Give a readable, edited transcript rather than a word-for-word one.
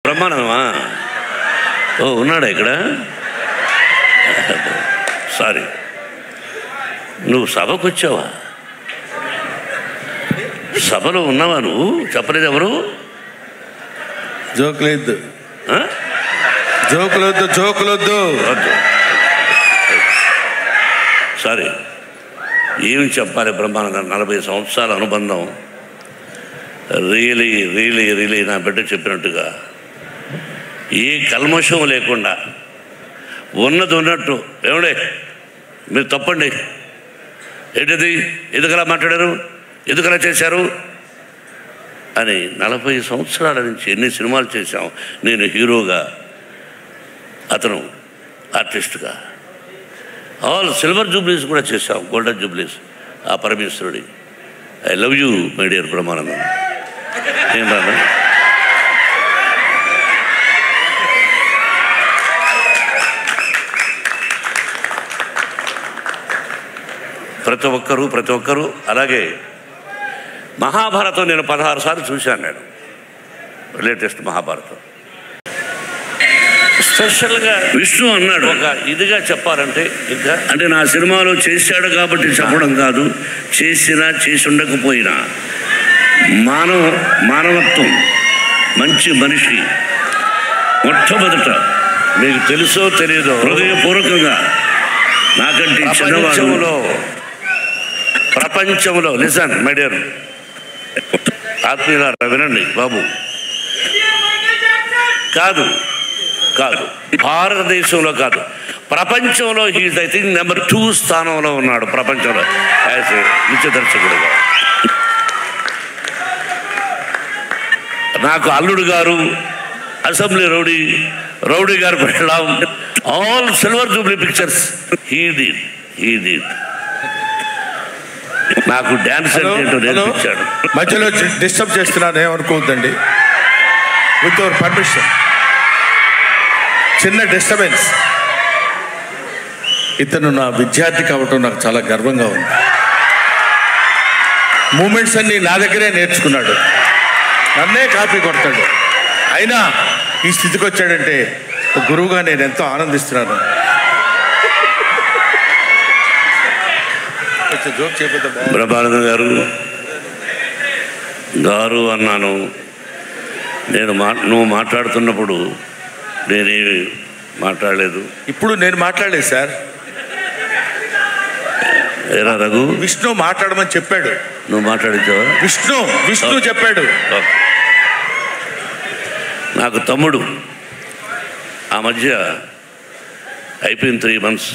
బ్రహ్మానందమా? ఓ ఉన్నాడా ఇక్కడ? సారీ, నువ్వు సభకు వచ్చావా? సభలో ఉన్నావా నువ్వు? చెప్పలేదు ఎవరు? జోకులొద్దు, జోకులొద్దు, జోకులొద్దు. సారీ, ఏమి చెప్పాలి బ్రహ్మానందం? 40 సంవత్సరాల అనుబంధం. రియలీ రియలీ రియలీ నా బిడ్డ చెప్పినట్టుగా ఏ కల్మషం లేకుండా ఉన్నది ఉన్నట్టు. ఏమండే మీరు తప్పండి, ఏంటిది, ఎందుకలా మాట్లాడారు, ఎందుకలా చేశారు అని. 40 సంవత్సరాల నుంచి ఎన్ని సినిమాలు చేశాం. నేను హీరోగా, అతను ఆర్టిస్ట్గా. ఆల్ సిల్వర్ జూబ్లీస్ కూడా చేశాం, గోల్డెన్ జూబ్లీస్. ఆ పరమేశ్వరుడి I love you my dear Brahmanandam. ఏం రాదా? ప్రతి ఒక్కరూ అలాగే మహాభారతం నేను 16 సార్లు చూశాను. నేను లేటెస్ట్ మహాభారతం. స్పెషల్గా విష్ణు అన్నాడు, ఒక ఇదిగా చెప్పాలంటే ఇంకా అంటే నా సినిమాలో చేశాడు కాబట్టి చెప్పడం కాదు, చేసినా చేసి ఉండకపోయినా మానవత్వం, మంచి మనిషి. మొట్టమొదట మీకు తెలుసో తెలియదో హృదయపూర్వకంగా నాకంటే చిన్నవాడు ప్రపంచంలో లిసన్ మై డియర్ ఆత్మీయులారా వినండి బాబు, కాదు భారతదేశంలో కాదు, ప్రపంచంలో హీజ్ ఐ థింక్ నెంబర్ 2 స్థానంలో ఉన్నాడు ప్రపంచంలో యాజ్ ఏ నృత్య దర్శకుడుగా. నాకు అల్లుడు గారు, అసెంబ్లీ రౌడీ గారు పెళ్ళాం, all silver Jubilee pictures he did. నాకు డ్యాన్స్ అంటే నేర్పించాడు. మధ్యలో డిస్టర్బ్ చేస్తున్నాను, ఏమనుకోవద్దండి. విత్ యువర్ పర్మిషన్, చిన్న డిస్టర్బెన్స్. ఇతను నా విద్యార్థి కావటం నాకు చాలా గర్వంగా ఉంది. మూమెంట్స్ అన్నీ నా దగ్గరే నేర్చుకున్నాడు, నన్నే కాపీ కొడతాడు. అయినా ఈ స్థితికి వచ్చాడంటే గురువుగా నేను ఎంతో ఆనందిస్తున్నాను. జోక్ చెప్పేద్దాం. బ్రహ్మానందం గారు అన్నాను నేను. నువ్వు మాట్లాడుతున్నప్పుడు నేనేమి మాట్లాడలేదు. ఇప్పుడు నేను మాట్లాడలేదు సార్. ఏరా రఘు, విష్ణు మాట్లాడమని చెప్పాడు. నువ్వు మాట్లాడించావా? విష్ణు చెప్పాడు. నాకు తమ్ముడు ఆ మధ్య అయిపోయిన 3 months